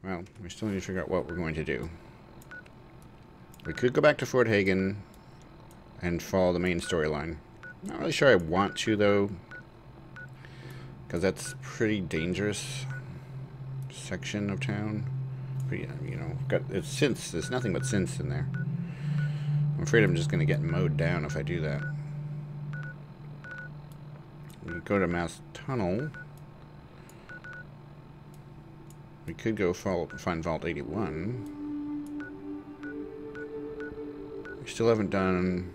Well, we still need to figure out what we're going to do. We could go back to Fort Hagen and follow the main storyline. Not really sure I want to, though, because that's pretty dangerous section of town. But, you know, it's synths. There's nothing but synths in there. I'm afraid I'm just going to get mowed down if I do that. We go to Mass Tunnel. We could go find Vault 81. We still haven't done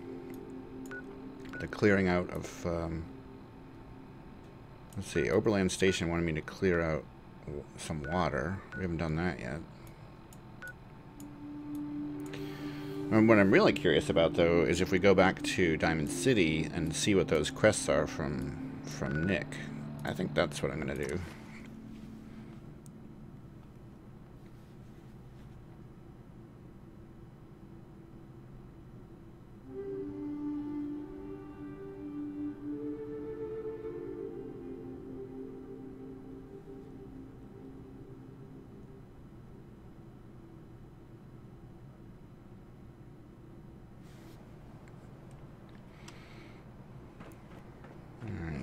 the clearing out of, let's see, Oberland Station wanted me to clear out some water. We haven't done that yet. And what I'm really curious about, though, is if we go back to Diamond City and see what those quests are from Nick. I think that's what I'm going to do.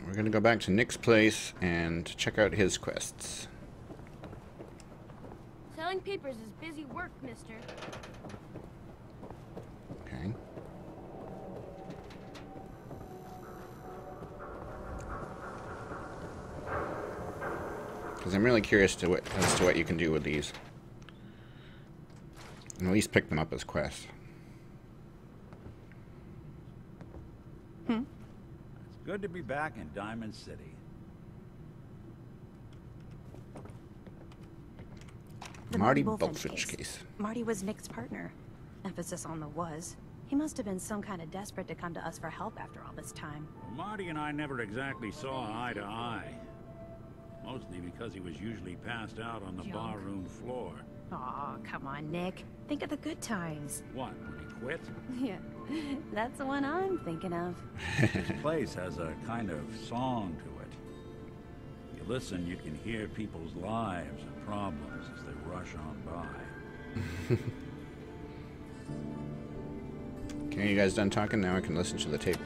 We're going to go back to Nick's place and check out his quests. Selling papers is busy work, mister. Okay. Because I'm really curious as to what you can do with these. And at least pick them up as quests. Good to be back in Diamond City. The Marty Bulfinch case. Marty was Nick's partner. Emphasis on the was. He must have been some kind of desperate to come to us for help after all this time. Well, Marty and I never exactly saw eye to eye. Mostly because he was usually passed out on the barroom floor. Aw, come on, Nick. Think of the good times. What, when he quit? Yeah, that's the one I'm thinking of. This place has a kind of song to it. You listen, you can hear people's lives and problems as they rush on by. Okay, you guys done talking? Now I can listen to the tape.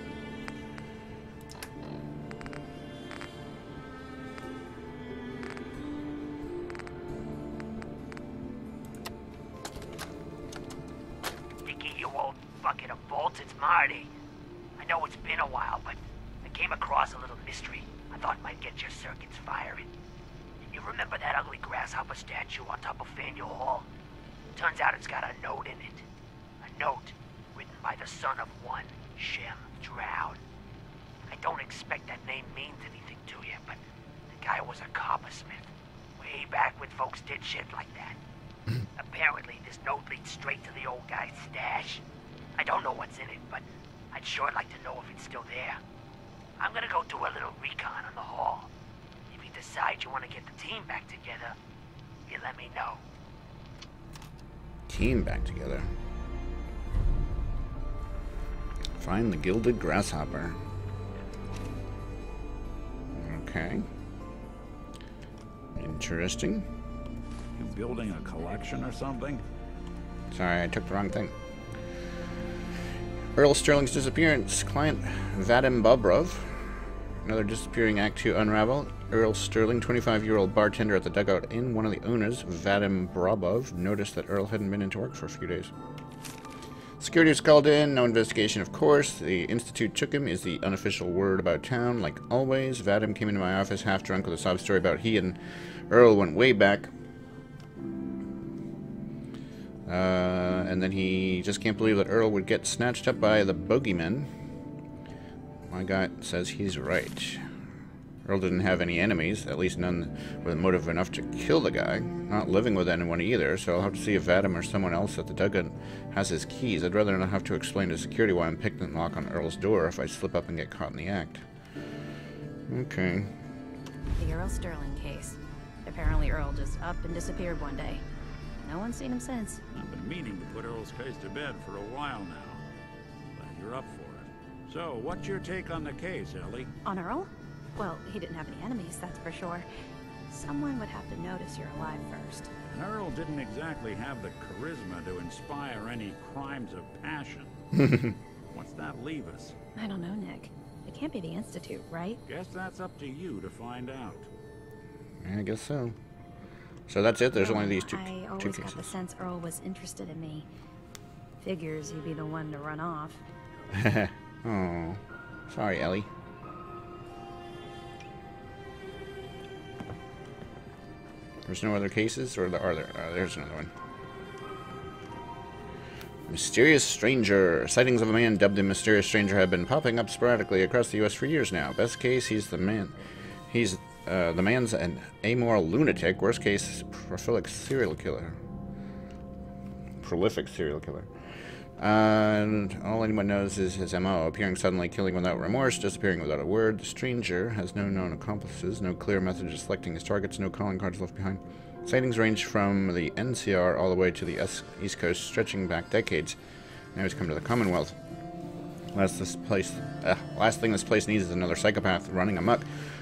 It's Marty. I know it's been a while, but I came across a little mystery I thought might get your circuits firing. You remember that ugly grasshopper statue on top of Faneuil Hall? Turns out it's got a note in it. A note written by the son of one Shem Droud. I don't expect that name means anything to you, but the guy was a coppersmith. Way back when folks did shit like that. Apparently, this note leads straight to the old guy's stash. I don't know what's in it, but I'd sure like to know if it's still there. I'm gonna go do a little recon on the hall. If you decide you want to get the team back together, you let me know. Team back together. Find the gilded grasshopper. Okay. Interesting. You building a collection or something? Sorry, I took the wrong thing. Earl Sterling's disappearance. Client Vadim Bobrov. Another disappearing Act 2 unravel. Earl Sterling, 25-year-old bartender at the Dugout Inn. One of the owners, Vadim Bobrov, noticed that Earl hadn't been into work for a few days. Security was called in. No investigation, of course. The Institute took him, is the unofficial word about town. Like always, Vadim came into my office half drunk with a sob story about he and Earl went way back. And then he just can't believe that Earl would get snatched up by the bogeymen. My guy says he's right. Earl didn't have any enemies, at least none with motive enough to kill the guy. Not living with anyone either, so I'll have to see if Vadim or someone else at the Dugout has his keys. I'd rather not have to explain to security why I'm picking the lock on Earl's door if I slip up and get caught in the act. Okay. The Earl Sterling case. Apparently Earl just up and disappeared one day. No one's seen him since. I've been meaning to put Earl's case to bed for a while now. Glad you're up for it. So, what's your take on the case, Ellie? On Earl? Well, he didn't have any enemies, that's for sure. Someone would have to notice you're alive first. And Earl didn't exactly have the charisma to inspire any crimes of passion. What's that leave us? I don't know, Nick. It can't be the Institute, right? Guess that's up to you to find out. I guess so. So that's it? There's only these two I always got the cases. sense Earl was interested in me. Figures you'd be the one to run off. Oh. Sorry, Ellie. There's no other cases? Or are there? There's another one. Mysterious Stranger. Sightings of a man dubbed the Mysterious Stranger have been popping up sporadically across the U.S. for years now. Best case, he's the man. The man's an amoral lunatic. Worst case, prolific serial killer. And all anyone knows is his MO, appearing suddenly, killing without remorse, disappearing without a word. The Stranger has no known accomplices, no clear method of selecting his targets, no calling cards left behind. Sightings range from the NCR all the way to the East Coast, stretching back decades. Now he's come to the Commonwealth. Last thing this place needs is another psychopath running amok.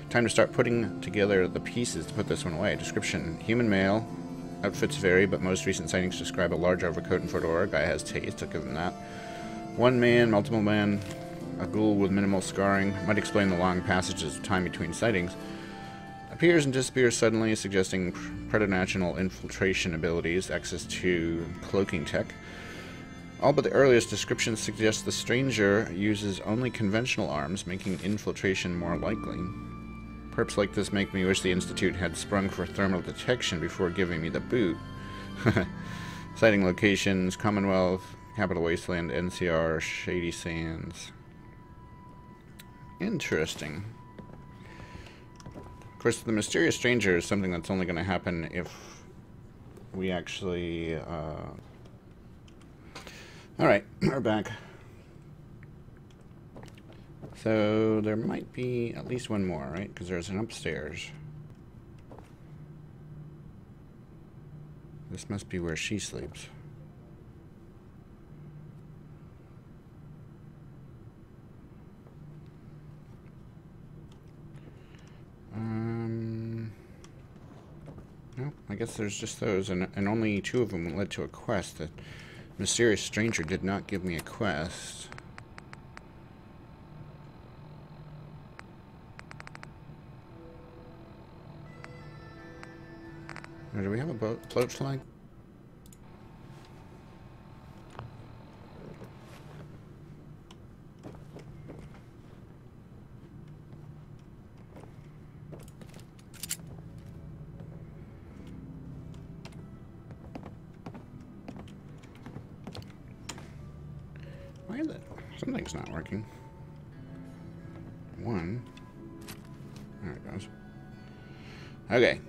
Time to start putting together the pieces to put this one away. Description: human male. Outfits vary, but most recent sightings describe a large overcoat and fedora. Guy has taste, I'll give him that. One man, multiple men, a ghoul with minimal scarring. Might explain the long passages of time between sightings. Appears and disappears suddenly, suggesting preternatural infiltration abilities, access to cloaking tech. All but the earliest descriptions suggest the Stranger uses only conventional arms, making infiltration more likely. Perps like this make me wish the Institute had sprung for thermal detection before giving me the boot. Sighting locations: Commonwealth, Capital Wasteland, NCR, Shady Sands. Interesting. Of course, the Mysterious Stranger is something that's only going to happen if we actually... Alright, we're back. So, there might be at least one more, right? Because there's an upstairs. This must be where she sleeps. No, I guess there's just those, and only 2 of them led to a quest. The Mysterious Stranger did not give me a quest. Do we have a float flag? Why is it? Something's not working. 1. There it goes. Okay.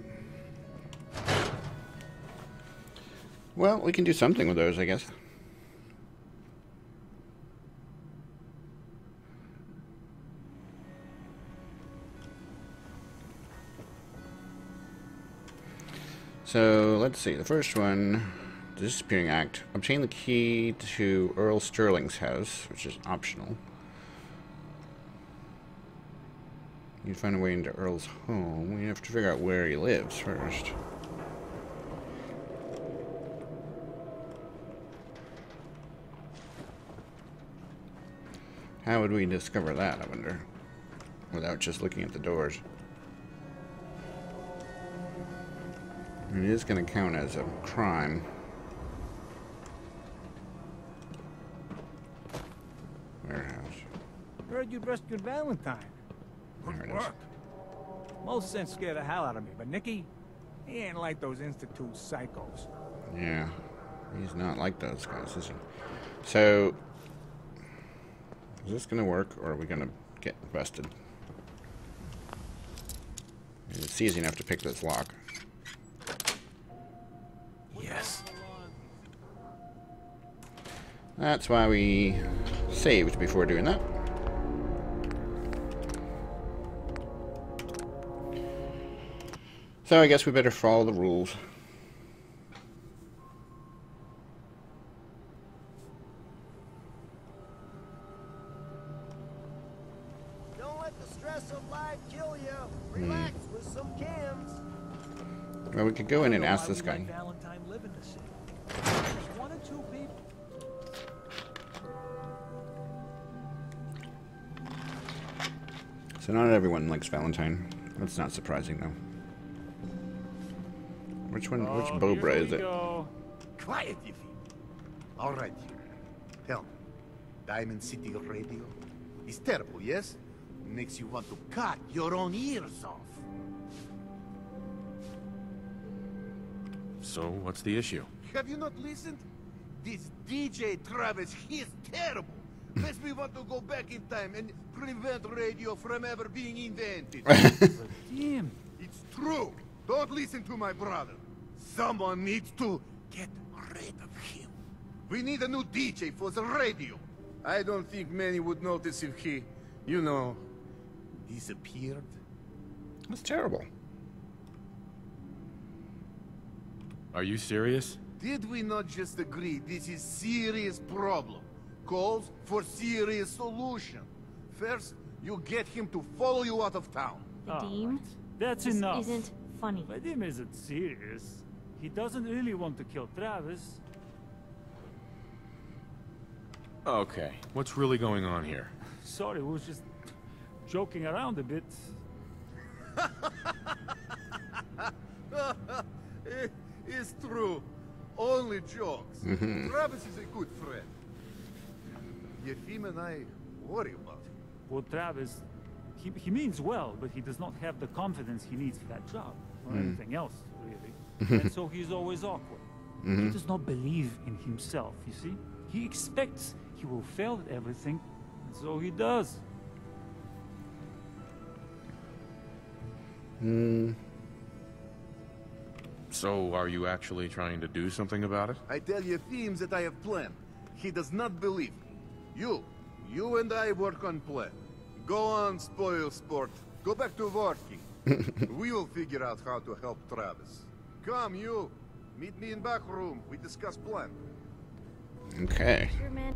Well, we can do something with those, I guess. So, let's see. The first one, the Disappearing Act. Obtain the key to Earl Sterling's house, which is optional. You find a way into Earl's home. We have to figure out where he lives first. How would we discover that, I wonder? Without just looking at the doors. It is going to count as a crime. Warehouse. Heard you rescued Valentine. There it Good is. work. Most sense scared the hell out of me, but Nicky, he ain't like those Institute psychos. Yeah. He's not like those guys, is he? So... is this going to work, or are we going to get busted? It's easy enough to pick this lock. Yes. That's why we saved before doing that. So I guess we better follow the rules. Don't let the stress of life kill you. Relax with some cams. Well, we could go in and ask this guy. Valentine live in the city. There's one or two people. So not everyone likes Valentine. That's not surprising, though. Which Bobra is it? Quiet, Yiffy. All right, you. Tell me, Diamond City Radio is terrible, yes? Makes you want to cut your own ears off. So, what's the issue? Have you not listened? This DJ Travis, he's terrible. Makes me want to go back in time and prevent radio from ever being invented. Damn. It's true. Don't listen to my brother. Someone needs to get rid of him. We need a new DJ for the radio. I don't think many would notice if he, you know, disappeared. That's terrible. Are you serious? Did we not just agree this is serious problem? Calls for serious solution. First, you get him to follow you out of town. Vadim? That's This enough. isn't funny. Vadim isn't serious. He doesn't really want to kill Travis. Okay, what's really going on here? Sorry, we was just joking around a bit. It's true. Only jokes. Travis is a good friend. Yefim and I worry about him. Poor Travis, he means well, but he does not have the confidence he needs for that job, or anything else, really. And so he's always awkward. He does not believe in himself, you see? He expects he will fail at everything, and so he does. So, are you actually trying to do something about it? I tell Yefim that I have planned. He does not believe me. You and I work on plan. Go on, spoil sport. Go back to working. We will figure out how to help Travis. Come, you. Meet me in back room. We discuss plan. Okay. Sure, man.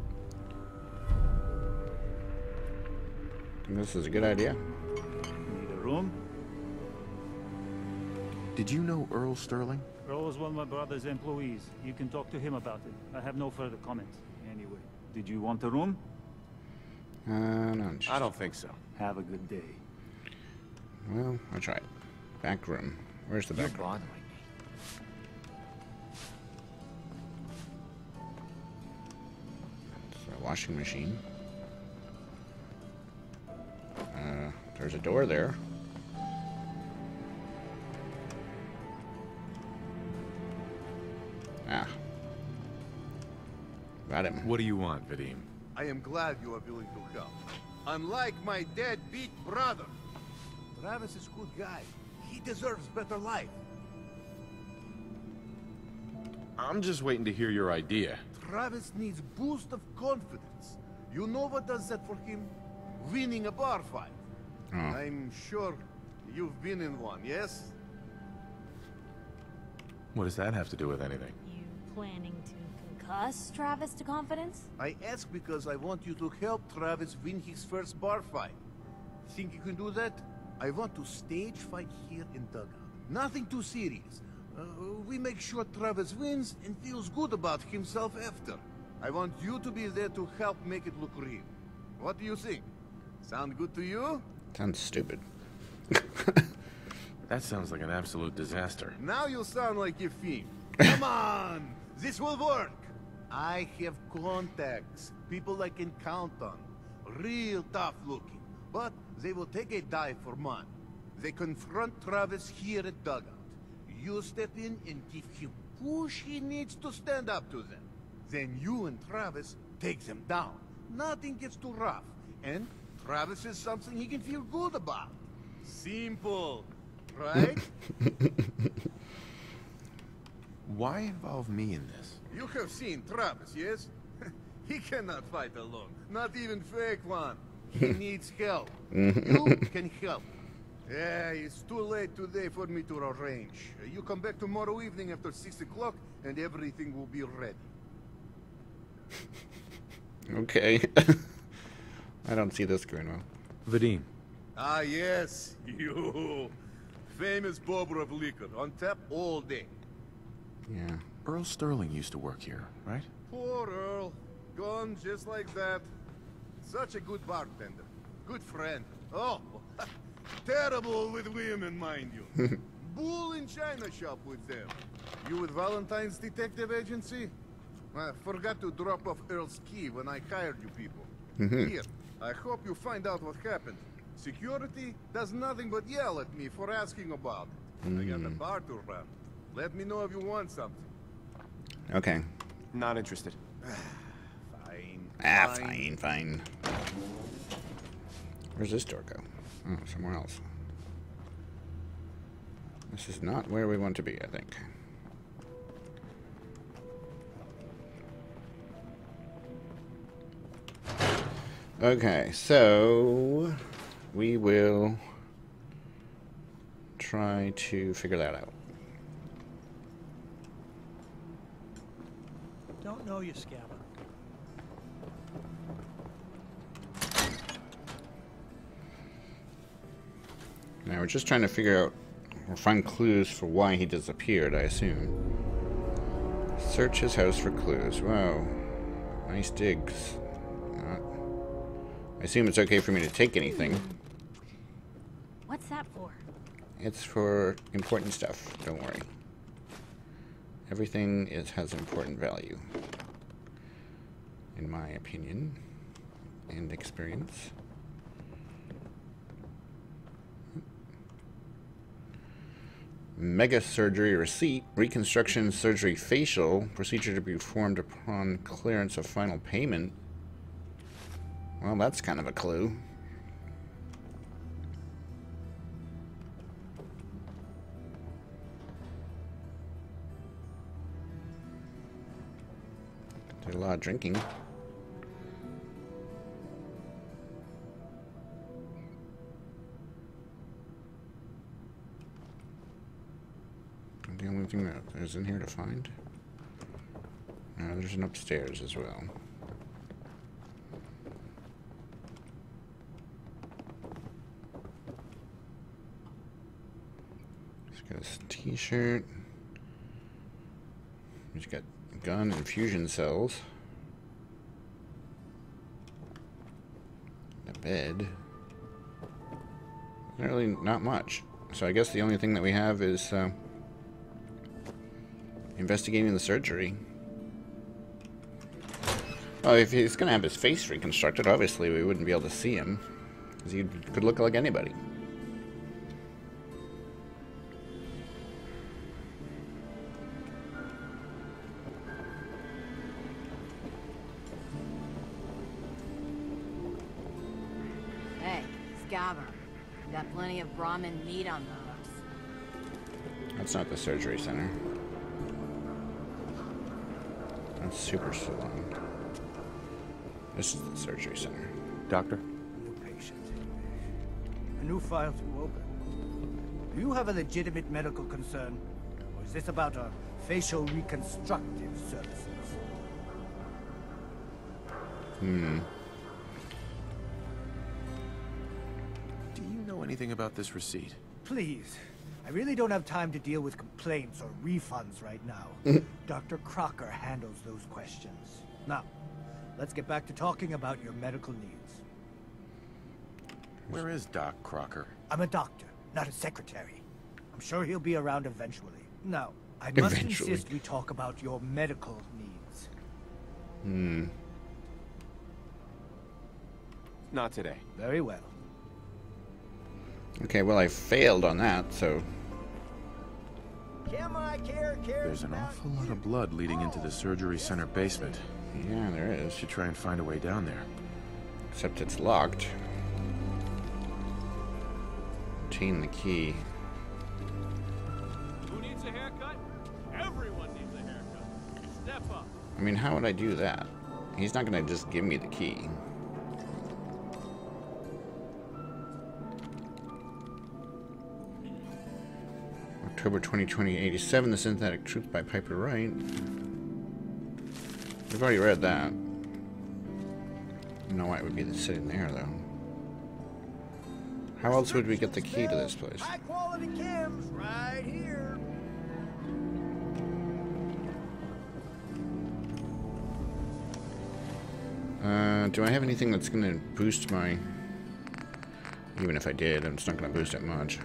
This is a good idea. Need a room? Did you know Earl Sterling? Earl was one of my brother's employees. You can talk to him about it. I have no further comment. Anyway, did you want a room? No, I don't think so. Have a good day. Well, I'll try it. Back room. Where's the back room? It's a washing machine. There's a door there. Ah. Got him. What do you want, Vadim? I am glad you are willing to help. Unlike my deadbeat brother. Travis is a good guy. He deserves better life. I'm just waiting to hear your idea. Travis needs boost of confidence. You know what does that for him? Winning a bar fight. Oh. I'm sure you've been in one, yes? What does that have to do with anything? You planning to concuss Travis to confidence? I ask because I want you to help Travis win his first bar fight. Think you can do that? I want to stage fight here in Dugout. Nothing too serious. We make sure Travis wins and feels good about himself after. I want you to be there to help make it look real. What do you think? Sound good to you? Sounds stupid. That sounds like an absolute disaster. Now you sound like your fiend. Come on! This will work! I have contacts, people I can count on. Real tough looking. But they will take a dive for money. They confront Travis here at Dugout. You step in and give him push he needs to stand up to them. Then you and Travis take them down. Nothing gets too rough. And Travis is something he can feel good about. Simple, right? Why involve me in this? You have seen Travis, yes? He cannot fight alone. Not even fake one. He needs help. You can help. Yeah, it's too late today for me to arrange. You come back tomorrow evening after 6 o'clock and everything will be ready. Okay. I don't see this going well. Vadim. Ah, yes, you. Famous Bobrov liquor, on tap all day. Yeah. Earl Sterling used to work here, right? Poor Earl. Gone just like that. Such a good bartender. Good friend. Oh, terrible with women, mind you. Bull in China shop with them. You with Valentine's Detective Agency? I forgot to drop off Earl's key when I hired you people. Here, I hope you find out what happened. Security does nothing but yell at me for asking about it. I got a bar to run. Let me know if you want something. Okay. Not interested. Fine. Fine. Where's this door go? Oh, somewhere else. This is not where we want to be, I think. Okay, so we will try to figure that out. Don't know you, Stephan. Now we're just trying to figure out or find clues for why he disappeared, I assume. Search his house for clues. Wow. Nice digs. I assume it's okay for me to take anything. What's that for? It's for important stuff, don't worry. Everything has important value. In my opinion and experience. Mega surgery receipt, reconstruction surgery facial, procedure to be performed upon clearance of final payment. Well, that's kind of a clue. Did a lot of drinking. The only thing that is in here to find? No, there's an upstairs as well. He's got his t-shirt. He's got gun and fusion cells. The bed. Really not much. So I guess the only thing that we have is investigating the surgery. Oh, if he's gonna have his face reconstructed, obviously we wouldn't be able to see him, because he could look like anybody. Hey, Scabber. Got plenty of Brahmin meat on the hooks. That's not the surgery center. That's super salon. This is the surgery center. Doctor? New patient. A new file to open. Do you have a legitimate medical concern? Or is this about our facial reconstructive services? Do you know anything about this receipt? Please. I really don't have time to deal with complaints or refunds right now. Dr. Crocker handles those questions. Now, let's get back to talking about your medical needs. Where is Doc Crocker? I'm a doctor, not a secretary. I'm sure he'll be around eventually. Now, I must insist we talk about your medical needs. Not today. Very well. Okay, well I failed on that, so... There's an awful lot of blood leading into the surgery center basement. Yeah, there is. Should try and find a way down there. Except it's locked. Obtain the key. Who needs a haircut? Everyone needs a haircut. Step up. I mean, how would I do that? He's not gonna just give me the key. October 2020, 87, The Synthetic Truth by Piper Wright. We've already read that. I don't know why it would be sitting there, though. How else would we get the key to this place? High quality chems right here. Do I have anything that's going to boost my... Even if I did, it's not going to boost it much.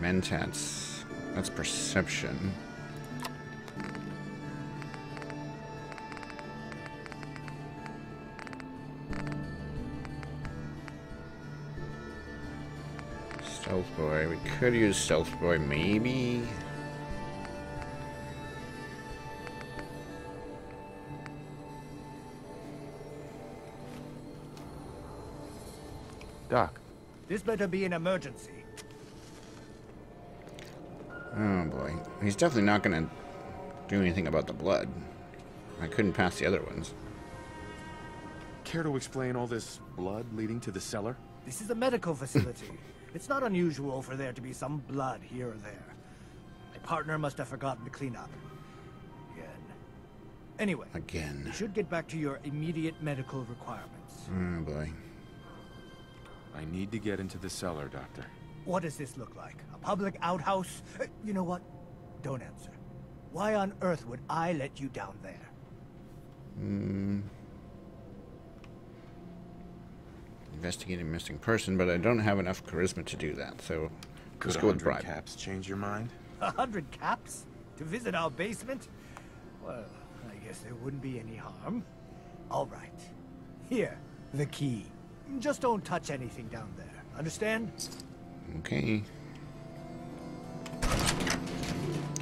Mentats. That's perception. Stealth Boy. We could use Stealth Boy, maybe. Doc. This better be an emergency. Oh boy. He's definitely not going to do anything about the blood. I couldn't pass the other ones. Care to explain all this blood leading to the cellar? This is a medical facility. It's not unusual for there to be some blood here or there. My partner must have forgotten to clean up. Again. Anyway. Again. You should get back to your immediate medical requirements. Oh boy. I need to get into the cellar, Doctor. What does this look like? A public outhouse? You know what? Don't answer. Why on earth would I let you down there? Investigating missing person, but I don't have enough charisma to do that, so Could let's go with 100 bribe. caps change your mind? 100 caps? To visit our basement? Well, I guess there wouldn't be any harm. All right. Here, the key. Just don't touch anything down there. Understand? Okay.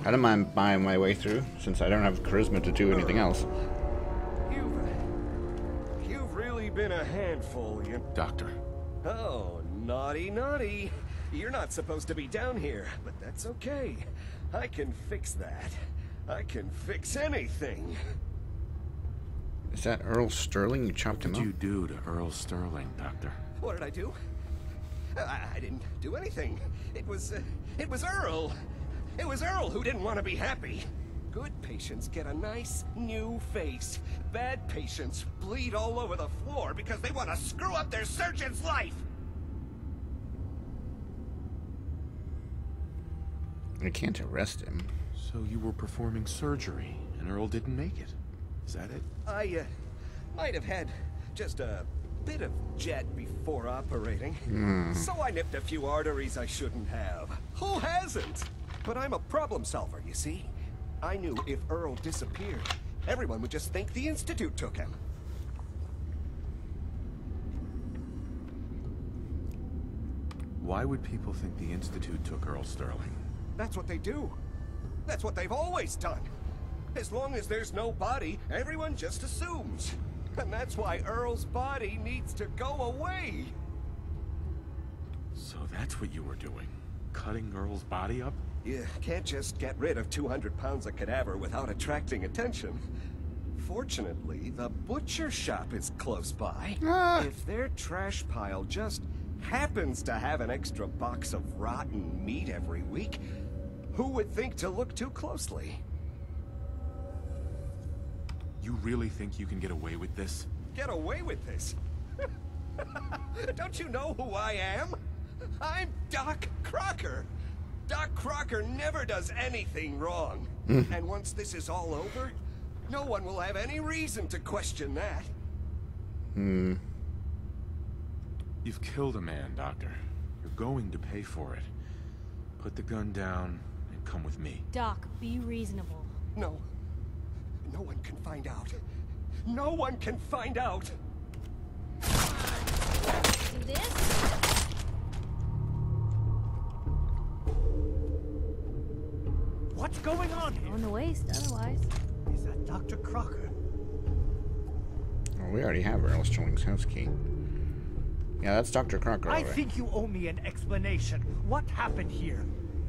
I don't mind buying my way through, since I don't have charisma to do anything else. You've really been a handful, you... Doctor. Oh, naughty, naughty. You're not supposed to be down here, but that's okay. I can fix that. I can fix anything. Is that Earl Sterling? You chopped him What up? did you do to Earl Sterling, Doctor? What did I do? I didn't do anything. It was Earl. It was Earl who didn't want to be happy. Good patients get a nice, new face. Bad patients bleed all over the floor because they want to screw up their surgeon's life. I can't arrest him. So you were performing surgery, and Earl didn't make it. Is that it? I, might have had just a bit of jet before operating. So I nipped a few arteries I shouldn't have. Who hasn't? But I'm a problem solver, you see? I knew if Earl disappeared, everyone would just think the Institute took him. Why would people think the Institute took Earl Sterling? That's what they do. That's what they've always done. As long as there's no body, everyone just assumes. And that's why Earl's body needs to go away. So that's what you were doing? Cutting Earl's body up? You can't just get rid of 200 pounds of cadaver without attracting attention. Fortunately, the butcher shop is close by. If their trash pile just happens to have an extra box of rotten meat every week, who would think to look too closely? You really think you can get away with this? Get away with this? Don't you know who I am? I'm Doc Crocker. Doc Crocker never does anything wrong. And once this is all over, no one will have any reason to question that. You've killed a man, Doctor. You're going to pay for it. Put the gun down and come with me. Doc, be reasonable. No. No one can find out. No one can find out. Do this? What's going on here? On the waist, otherwise. Is that Dr. Crocker? Well, we already have Earl Sterling's house key. Yeah, that's Dr. Crocker. I think you owe me an explanation. What happened here?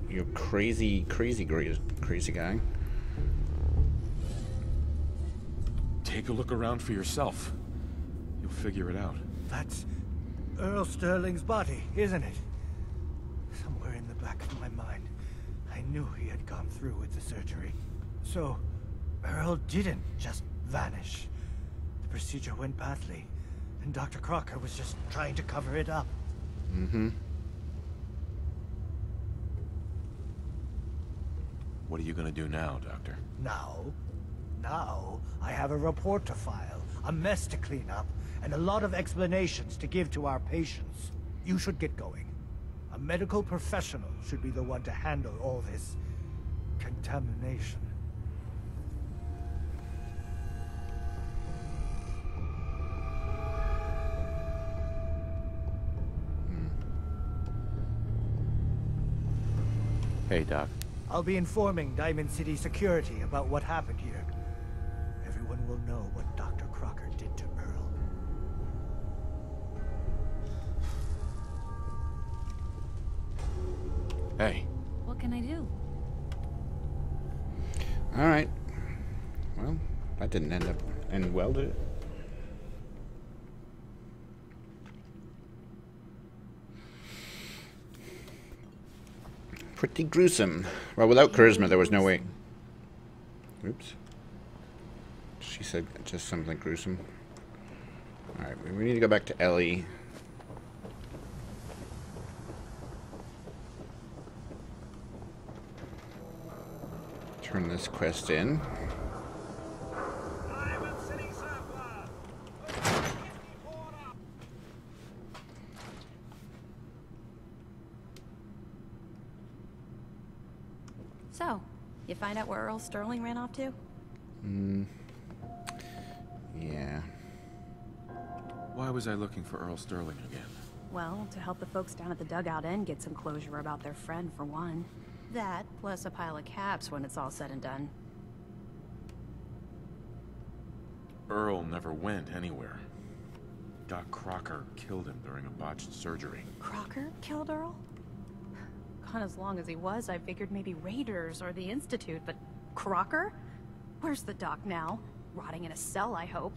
You crazy guy. Take a look around for yourself. You'll figure it out. That's Earl Sterling's body, isn't it? Somewhere in the back of my mind, I knew he had gone through with the surgery. So, Earl didn't just vanish. The procedure went badly, And Dr. Crocker was just trying to cover it up. Mm-hmm. What are you gonna do now, Doctor? Now, I have a report to file, a mess to clean up, and a lot of explanations to give to our patients. You should get going. A medical professional should be the one to handle all this contamination. Hey, Doc. I'll be informing Diamond City Security about what happened here. Everyone will know what Dr. Crocker did to Earl. Hey. What can I do? Alright. Well, that didn't end well, did it? Pretty gruesome. Well, without charisma, there was no way. Oops. She said just something gruesome. Alright, we need to go back to Ellie. Turn this quest in. So, you find out where Earl Sterling ran off to? Yeah. Why was I looking for Earl Sterling again? Well, to help the folks down at the dugout end get some closure about their friend, for one. That, plus a pile of caps when it's all said and done. Earl never went anywhere. Doc Crocker killed him during a botched surgery. Crocker killed Earl? Gone as long as he was, I figured maybe Raiders or the Institute, but Crocker? Where's the doc now? Rotting in a cell, I hope.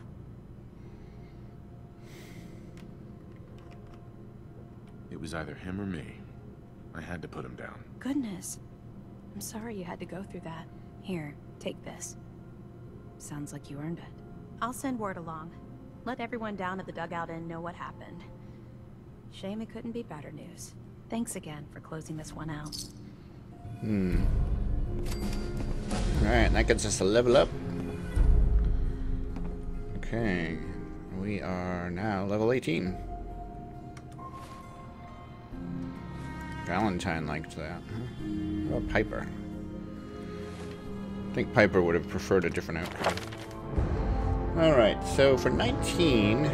It was either him or me. I had to put him down. Goodness. I'm sorry you had to go through that. Here, take this. Sounds like you earned it. I'll send word along. Let everyone down at the dugout end know what happened. Shame it couldn't be better news. Thanks again for closing this one out. Alright, that gets us a level up. Okay. We are now level 18. Valentine liked that. Huh? Oh, Piper. I think Piper would have preferred a different outcome. Alright, so for 19...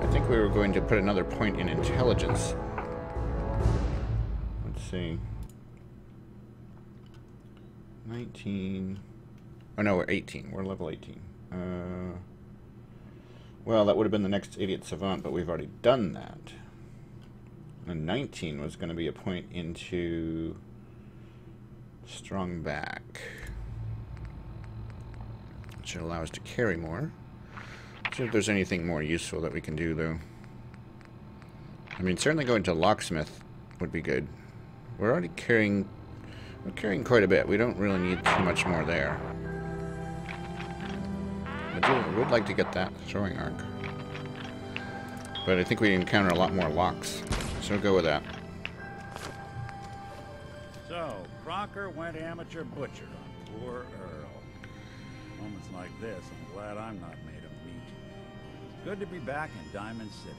I think we were going to put another point in intelligence. Let's see. 19... Oh no, we're 18. We're level 18. Well, that would have been the next Idiot Savant, but we've already done that. And 19 was going to be a point into Strong Back. It should allow us to carry more. See if there's anything more useful that we can do, though. I mean, certainly going to Locksmith would be good. We're already carrying... We're carrying quite a bit. We don't really need too much more there. I would like to get that throwing arc. But I think we encounter a lot more locks. So go with that. So, Crocker went amateur butcher on poor Earl. Moments like this, I'm glad I'm not made of meat. It's good to be back in Diamond City.